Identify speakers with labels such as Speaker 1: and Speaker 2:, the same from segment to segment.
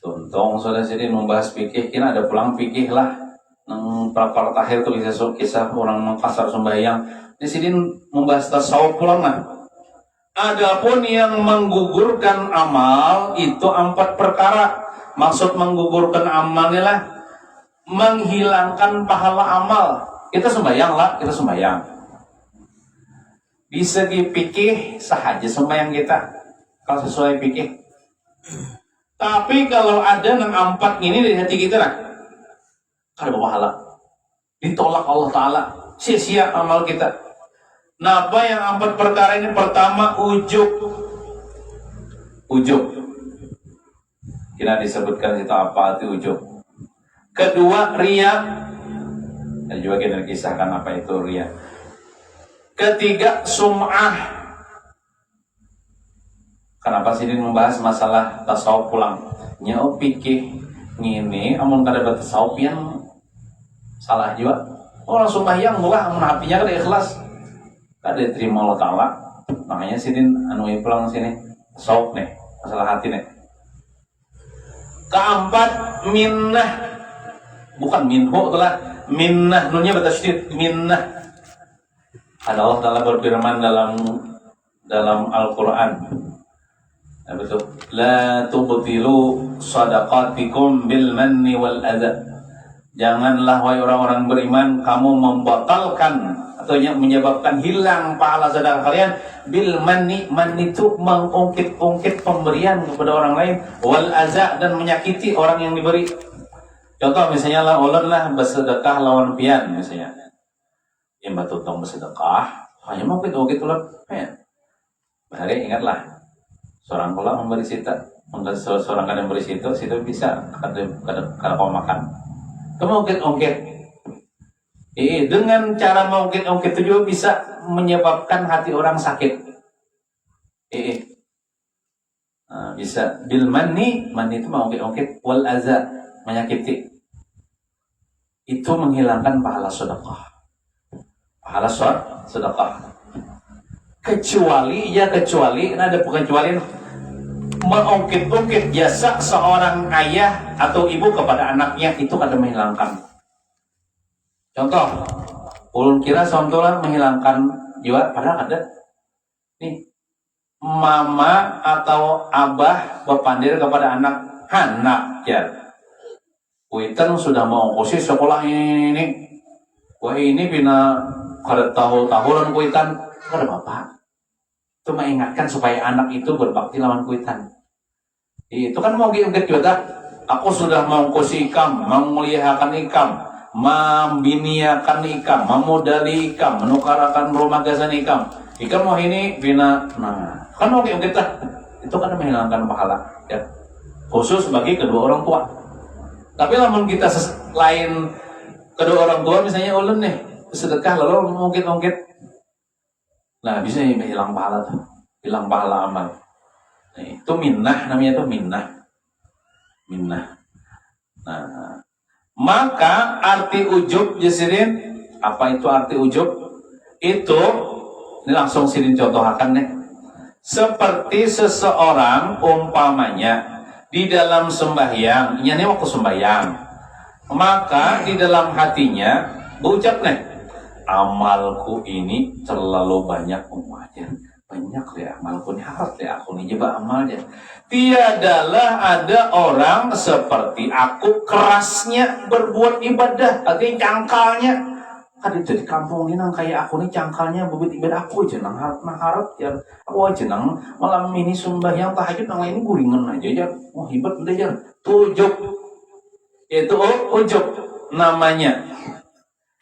Speaker 1: Tuntung sudah sini membahas fikih, kira ada pulang fikih lah. Nang prakar tahir tuh kisah orang Makassar sembahyang. Di sini membahas tasawuf pulang lah. Adapun yang menggugurkan amal itu 4 perkara. Maksud menggugurkan amalnya lah menghilangkan pahala amal. Kita sembahyang lah, kita sembahyang. Di segi fikih sahaja sembahyang kita kalau sesuai fikih. Tapi kalau ada yang 4 ini di hati kita lah, kada pahala. Ditolak Allah Ta'ala, sia-sia amal kita. Nah, apa yang 4 perkara ini? Pertama, ujub. Ujub. Kita disebutkan itu apa itu ujub. Kedua, riya. Dan juga kita kisahkan apa itu riya. Ketiga, sum'ah. Kenapa sih ini membahas masalah tasawuf pulang? Nyau pikir ngini, amun kada bertasawuf yang salah juga. Orang sembahyang mulah, amun hatinya kada ikhlas, kada diterima Allah Ta'ala. Makanya sini anu pulang sini tasawuf nih, masalah hati nih. Keempat, minnah. Bukan minhu itulah minnah, nunya bertasydid minnah. Ada Allah Ta'ala berfirman dalam Al-Quran. Ya, betul. La tubtilu sadaqatikum bil manni wal adha. Janganlah wahai orang-orang beriman kamu membatalkan atau menyebabkan hilang pahala sedekah kalian bil manni. Manni itu mengungkit-ungkit pemberian kepada orang lain, wal adha, dan menyakiti orang yang diberi. Contoh misalnya lah ulun lah bersedekah lawan pian misalnya. Yang batutong bersedekah hanya mungkin-ungkit ulah pian. Bahari ingatlah seorang pula memberi sita, seorang kadang beri situ bisa kada kau makan. Mengungkit-ungkit. Dengan cara mengungkit-ungkit itu juga bisa menyebabkan hati orang sakit. Bisa bil manni itu mengungkit-ungkit, wal aza, menyakiti. Itu menghilangkan pahala sedekah. Pahala sedekah. Kecuali ada pengecualian mengungkit-ungkit jasa seorang ayah atau ibu kepada anaknya, itu kada menghilangkan. Contoh, ulun kira contohnya menghilangkan juga, padahal ada nih mama atau abah berpandir kepada anak ya. Kuitan sudah mau kosi sekolah ini. Wah ini bina kada tahun-tahunan kuitan, kada bapak. Itu mengingatkan supaya anak itu berbakti lawan kuitan. Itu kan mau giungkit juga. Aku sudah mau kosi ikam, memuliakan ikam, membiniakan ikam, memodali ikam, menukarakan rumah gasan ikam. Ikam mau ini bina, kan mau giungkit lah. Itu kan menghilangkan pahala, ya. Khusus bagi kedua orang tua. Tapi lamun kita lain kedua orang tua, misalnya ulun nih sedekah lalu mungkin nah bisa hilang pahala tuh, hilang pahala amal. Nah, itu minnah, namanya itu minnah. Nah, maka arti ujub jasirin, apa itu arti ujub? Itu ini langsung sirin contohakan nih. Seperti seseorang umpamanya di dalam sembahyang, ini waktu sembahyang, maka di dalam hatinya berucap nih, amalku ini terlalu banyak umatnya, banyak ya amalku ini, harus ya aku ini coba amalnya. Tiadalah ada orang seperti aku kerasnya berbuat ibadah, artinya cangkalnya. Ada jadi kampung ini nang kayak aku nih cangkalnya bebet ibadah aku aja nang harap ya aku aja nang malam ini sembahyang tahajud nang ini guringan aja ya. Oh hebat udah ya. Ujub. Itu ujub namanya.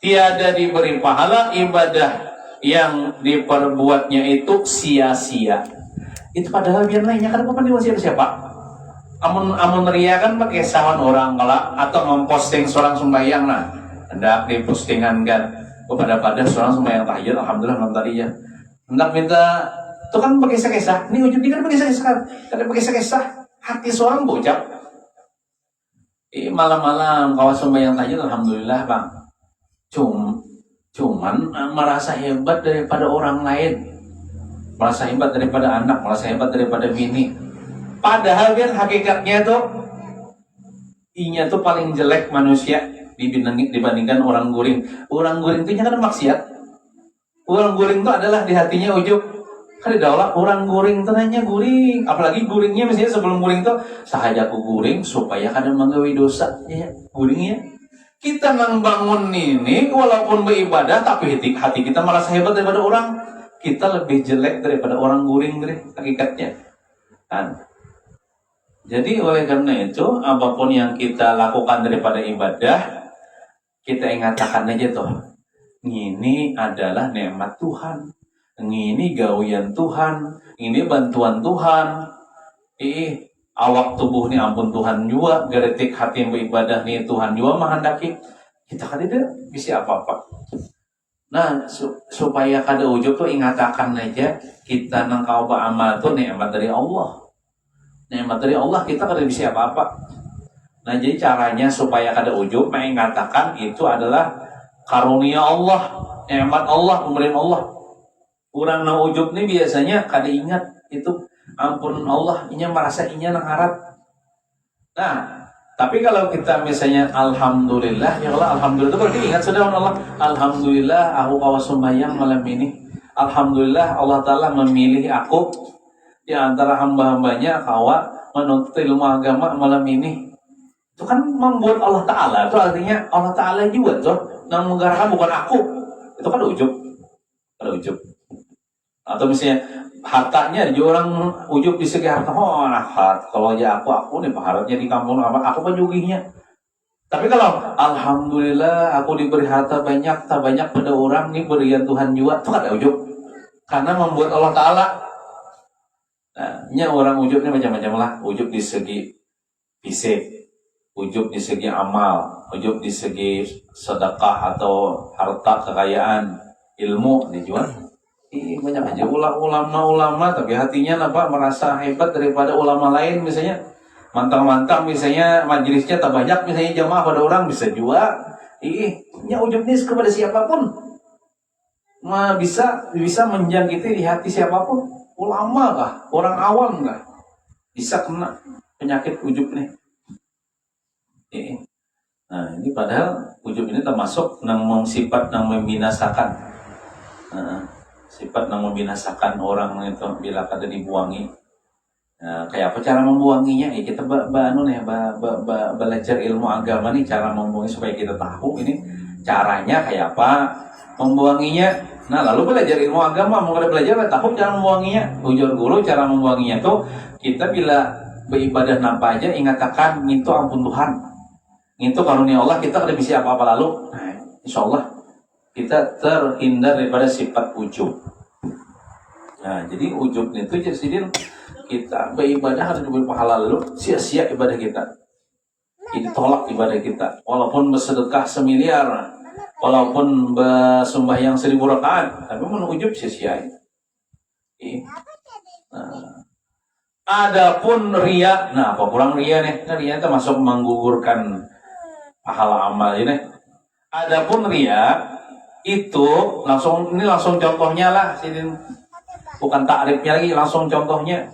Speaker 1: Tiada diberi pahala ibadah yang diperbuatnya itu sia-sia. Itu padahal biar lainnya kan bukan diwasiat siapa. Amun ria kan pakai sawan orang kala atau memposting seorang sembahyang nah. Hendak dipostingan kan kepada seorang sembahyang tahajud, alhamdulillah malam tadi ya. Hendak minta itu kan pakai kisah-kisah. Ini ujub kan pakai kisah-kisah kan. Kada pakai kisah hati seorang bocap. Malam-malam kawan sembahyang tahajud, alhamdulillah bang. Cuman merasa hebat daripada orang lain, merasa hebat daripada anak, merasa hebat daripada bini. Padahal kan hakikatnya itu inya tuh paling jelek manusia dibandingkan orang guring. Orang guring itu kan maksiat. Orang guring itu adalah di hatinya ujub. Kan daulah orang guring itu hanya guring. Apalagi guringnya misalnya sebelum guring itu sahaja aku guring supaya kadang menggawe dosa ya guringnya. Kita membangun ini walaupun beribadah tapi hati kita merasa hebat daripada orang. Kita lebih jelek daripada orang guring deh hakikatnya. Kan? Jadi oleh karena itu apapun yang kita lakukan daripada ibadah kita ingatkan aja tuh. Ini adalah nikmat Tuhan. Ini gawian Tuhan. Ini bantuan Tuhan. Awak tubuh ni ampun Tuhan juga. Geretik hati yang beribadah ni Tuhan juga menghendaki. Kita kan tidak bisa apa-apa. Nah, supaya kada ujub tuh ingatkan aja kita nangkau beramal tuh nikmat dari Allah. Nikmat dari Allah kita kada bisa apa-apa. Nah, jadi caranya supaya kada ujub mengatakan itu adalah karunia Allah, nikmat Allah, pemberian Allah. Orang nang ujub nih biasanya kada ingat itu ampun Allah, inya merasa inya nang harap. Nah, tapi kalau kita misalnya alhamdulillah, ya Allah alhamdulillah itu berarti ingat sudah Allah. Alhamdulillah aku kawas sembahyang malam ini. Alhamdulillah Allah Ta'ala memilih aku di antara hamba-hambanya kawa menuntut ilmu agama malam ini. Itu kan membuat Allah Ta'ala. Itu artinya Allah Ta'ala juga tuh yang menggerakkan bukan aku. Itu kan ujub. Ada ujub. Atau misalnya hartanya ada orang ujub di segi harta. Oh nah kalau aja aku nih hartanya di kampung apa aku penjugihnya. Tapi kalau alhamdulillah aku diberi harta banyak, tak banyak pada orang nih berian Tuhan juga. Itu kan ada ujub. Karena membuat Allah Ta'ala. Nah, orang ujubnya macam-macam lah. Ujub di segi fisik, ujub di segi amal, ujub di segi sedekah atau harta kekayaan, ilmu dijual. Banyak aja ulama tapi hatinya apa merasa hebat daripada ulama lain misalnya. Mantang-mantang misalnya majelisnya tak banyak misalnya jamaah pada orang bisa juga. Ujub ini kepada siapapun. Bisa menjangkiti di hati siapapun. Ulama kah? Orang awam kah? Bisa kena penyakit ujub nih. Nah, ini padahal ujub ini termasuk sifat yang membinasakan. Sifat yang membinasakan orang itu bila kada dibuangi. Nah, kayak apa cara membuanginya? Kita belajar ilmu agama nih cara membuangi supaya kita tahu ini caranya kayak apa membuanginya. Nah, lalu belajar ilmu agama, mau kada belajar tahu cara membuanginya. Ujar guru cara membuanginya tuh kita bila beribadah napa aja ingatkan itu ampun Tuhan. Itu karunia Allah kita kada bisa apa-apa lalu. Nah, insyaallah kita terhindar daripada sifat ujub. Nah, jadi ujub itu jadi kita beribadah harus diberi pahala lalu sia-sia ibadah kita. Jadi tolak ibadah kita. Walaupun bersedekah semiliar, walaupun bersembahyang 1000 rakaat, tapi ujub sia-sia. Nah, adapun riya, nah apa kurang riya nih? Nah, riya itu masuk menggugurkan pahala amal ini. Adapun riya itu langsung contohnya lah, bukan takrifnya lagi, langsung contohnya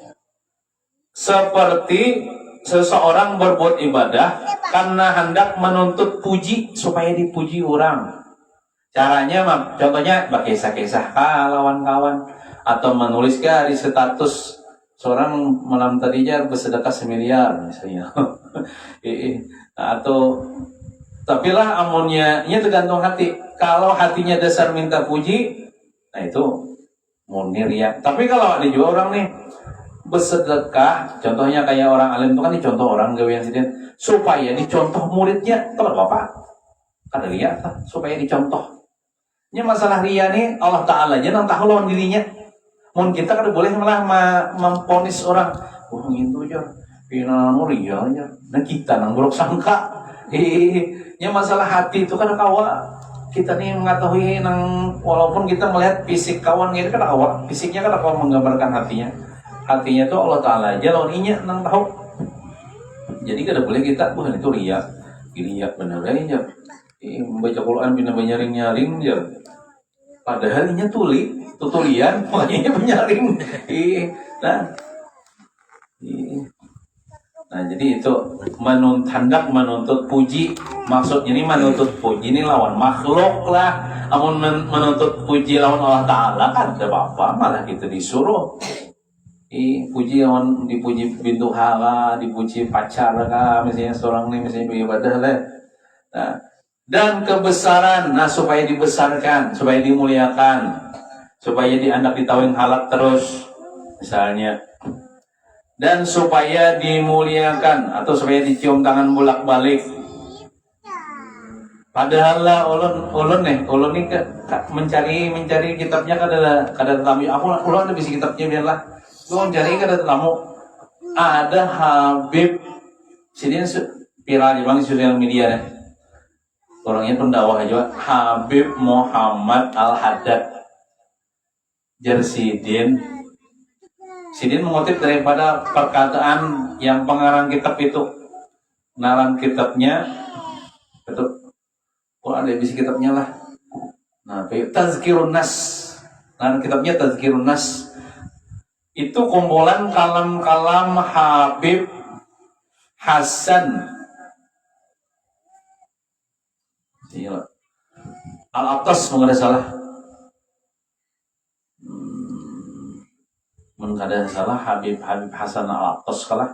Speaker 1: seperti seseorang berbuat ibadah karena hendak menuntut puji supaya dipuji orang. Caranya contohnya berkisah-kisah kawan-kawan atau menulis di status seorang malam tadinya bersedekah 1 miliar misalnya. Atau tapi lah amunnya tergantung hati. Kalau hatinya dasar minta puji, nah itu murni riya. Tapi kalau ada juga orang nih bersedekah, contohnya kayak orang alim itu kan dicontoh orang gawean sidin supaya dicontoh muridnya, tahu apa? Kada riya supaya dicontoh. Ini masalah riya nih Allah Ta'ala aja nang tahu lawan dirinya. Mun kita kada boleh malah memponis orang, itu aja pina riya aja. Nah kita nang buruk sangka. Nya masalah hati itu kan kawa kita nih mengetahui nang walaupun kita melihat fisik kawan gitu kan kawa fisiknya kan kawa menggambarkan hatinya itu Allah Ta'ala aja lawan inya nang tahu. Jadi kada boleh kita itu riya bener aja membaca Quran bina nyaring aja padahal inya tulian makanya penyaring. Nah Nah, jadi itu hendak menuntut puji. Maksudnya ini menuntut puji ini lawan makhluk lah. Amun menuntut puji lawan Allah Ta'ala kan ada apa-apa, malah kita disuruh. Puji lawan dipuji bintu hala, dipuji pacar lah, misalnya seorang ini misalnya beribadah lah. Nah, dan kebesaran, nah supaya dibesarkan, supaya dimuliakan, supaya dianak ditawin halak terus, misalnya. Dan supaya dimuliakan atau supaya dicium tangan bolak-balik. Padahal lah ulun nih mencari kitabnya kada tamu. Ulun ada bisi kitabnya biarlah. Ulun cari kada tamu. Ada Habib sini viral di sosial media nih. Orangnya pendakwah aja, Habib Muhammad Al-Haddad Jersidin. Sidin mengutip daripada perkataan yang pengarang kitab itu. Nalan kitabnya itu, ada bisi kitabnya lah. Nah, Tazkirun Nas. Nalan kitabnya Tazkirun Nas. Itu kumpulan kalam-kalam Habib Hasan Al-Attas, mungkin ada salah. Mengkada salah Habib Hasan Al-Attas kalah.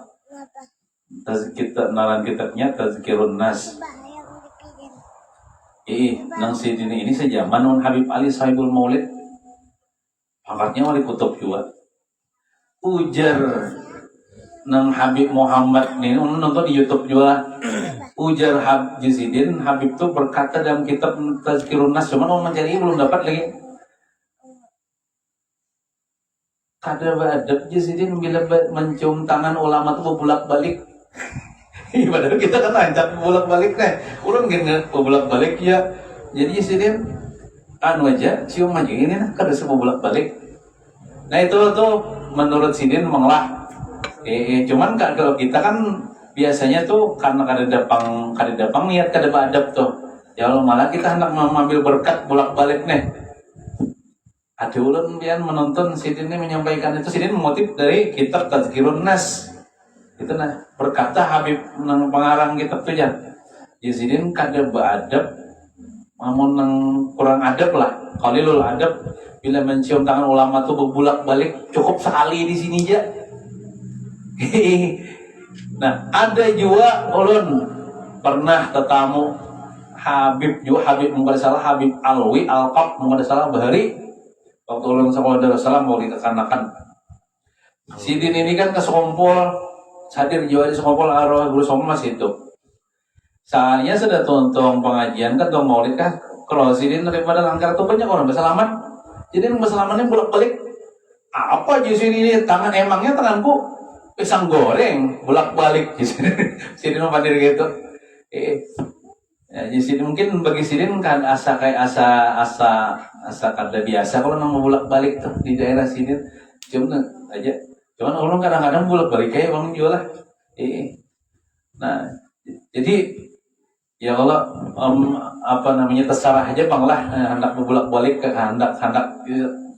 Speaker 1: Nalan kitabnya Tazkirun Nas. Nang sidin ini sejaman non Habib Ali Sahibul Maulid. Pangkatnya wali kutub juga. Ujar nang Habib Muhammad nih nonton di YouTube juga. Ujar Habib Habib tuh berkata dalam kitab Tazkirun Nas, cuman orang mencari belum dapat lagi. Kada beradab Jersidin bila mencium tangan ulama tuh berbulak-balik. Padahal kita kan ancam berbulak-balik nih. Ulun gini berbulak-balik ya. Jadi Jersidin aja cium aja ini nah kada berbulak-balik. Nah itu tuh menurut Sidin menglah. Cuman kalau kita kan biasanya tuh karena kada dapang niat kada beradab tuh. Ya Allah malah kita hendak mengambil berkat bolak-balik nih. Ada ulun pian menonton Sidin ini menyampaikan itu. Sidin mengutip dari kitab Tazkirun Nas. Itu nah berkata Habib nang pengarang kitab tu ya. Sidin kada beradab, namun nang kurang adab lah. Qalilul adab bila mencium tangan ulama tu berbulak-balik cukup sekali di sini aja. Nah, ada juga ulun pernah tetamu Habib mungkin salah Habib Alwi Alqab mungkin salah bahari. Waktu ulun sallallahu alaihi wasallam mau dikekanakan. Sidin ini kan kesekompol hadir jiwa di sekompol arwah guru somma situ. Soalnya sudah tonton pengajian kan tong maulid kan kalau Sidin daripada langgar tuh banyak orang berselamat. Jadi berselamatnya bolak-balik. Apa justru ini tangan emangnya tanganku pisang goreng bolak-balik. Sidin padir gitu. Ya, jadi mungkin bagi Sidin kan asa kada biasa kalau nang bolak-balik tuh di daerah Sidin. Cuman orang kadang-kadang bolak-balik kayak bang jual lah. Nah, jadi ya kalau terserah aja bang lah hendak bolak-balik ke hendak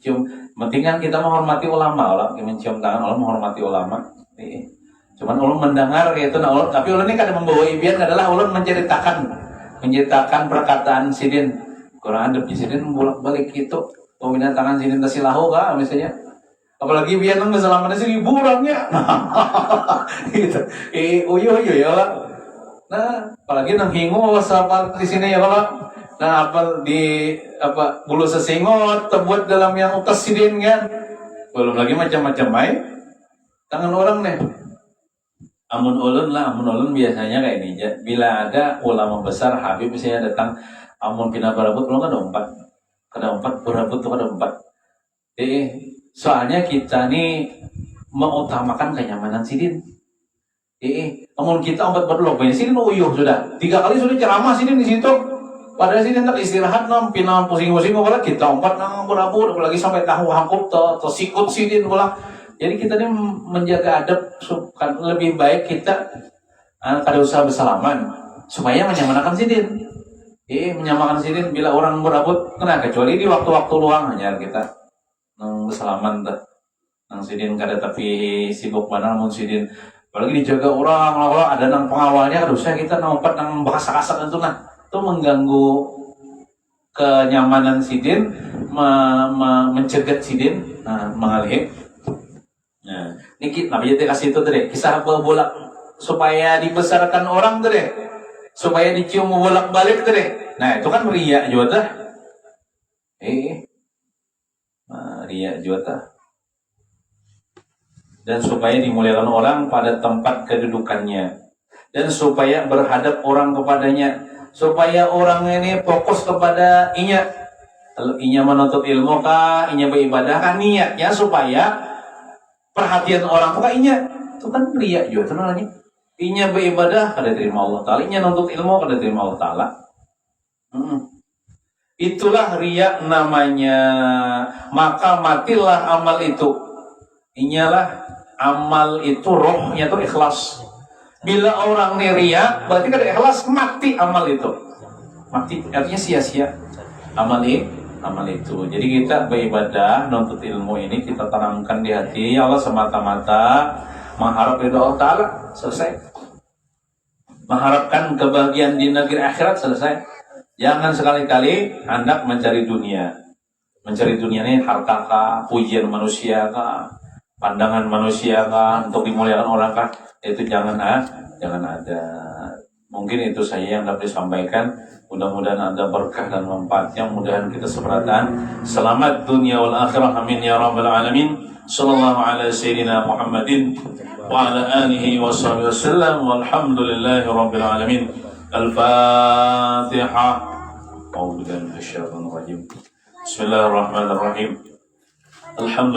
Speaker 1: cium. Penting kan kita menghormati ulama, Allah mencium tangan Allah menghormati ulama. Cuman ulun mendengar itu nah ulun, tapi ulun ini kadang membawa ibian adalah ulun menceritakan perkataan Sidin. Kurang adab Sidin bolak-balik gitu. Peminat tangan Sidin tasilahu kah misalnya. Apalagi biar nang keselamatannya 1.000 orangnya. Gitu. Uyo ya lah. Nah, apalagi nang hingu apa di sini ya kalau. Nah, bulu sesingot terbuat dalam yang utas Sidin kan. Belum lagi macam-macam main. Tangan orang nih. Amun ulun biasanya kayak ini aja. Bila ada ulama besar Habib misalnya datang amun pindah berabut belum kada empat berabut tuh kada empat. Soalnya kita nih mengutamakan kenyamanan Sidin. Amun kita empat berlok banyak Sidin uyuh sudah 3 kali sudah ceramah Sidin di situ. Padahal Sidin tak istirahat pindah pusing-pusing malah kita empat nang berabut apalagi sampai tahu hangkup atau sikut Sidin malah. Jadi kita ini menjaga adab lebih baik kita kada usah bersalaman supaya menyamarakan Sidin. Menyamakan Sidin bila orang berabut kena kecuali di waktu-waktu luang hanya kita nang bersalaman dah. Nang Sidin kada tapi sibuk mana namun Sidin Apalagi dijaga orang, kalau ada nang pengawalnya, aduh saya kita nompat nang bakasak-kasak itu nah, itu mengganggu kenyamanan sidin, mencegat sidin, mengalih. Nah, ini kita kasih itu tadi, kisah bolak supaya dibesarkan orang tadi, supaya dicium bolak-balik tadi. Nah itu kan riya juga dah, riya juga dah. Dan supaya dimuliakan orang pada tempat kedudukannya, dan supaya berhadap orang kepadanya, supaya orang ini fokus kepada inya. Kalau inya menuntut ilmu kah, inya beribadah kan, niatnya supaya perhatian orang kah inya. Itu kan riya juga itu namanya. Inya beribadah kada terima Allah Ta'ala, inya nuntut ilmu kada terima Allah Ta'ala. Itulah riya namanya. Maka matilah amal itu. Inyalah amal itu rohnya itu ikhlas. Bila orang ini riya, berarti kada ikhlas, mati amal itu. Mati, artinya sia-sia amal itu. Jadi kita beribadah, nuntut ilmu ini kita tanamkan di hati Allah semata-mata mengharap ridha Allah Ta'ala, selesai. Mengharapkan kebahagiaan di negeri akhirat, selesai. Jangan sekali-kali hendak mencari dunia. Mencari dunia ini harta kah, pujian manusia kah, pandangan manusia kah, untuk dimuliakan orang kah, itu jangan ada. Mungkin itu saya yang dapat disampaikan. Mudah-mudahan ada berkah dan manfaatnya. Mudah-mudahan kita seberatan selamat dunia wal akhirah, amin ya rabbal alamin. Sallallahu ala sayyidina Muhammadin wa ala alihi wa sahbihi wasallam, walhamdulillahi rabbil alamin. Al-Fatihah. A'udzu billahi minasyaitonir rajim. Bismillahirrahmanirrahim. Alhamdulillah.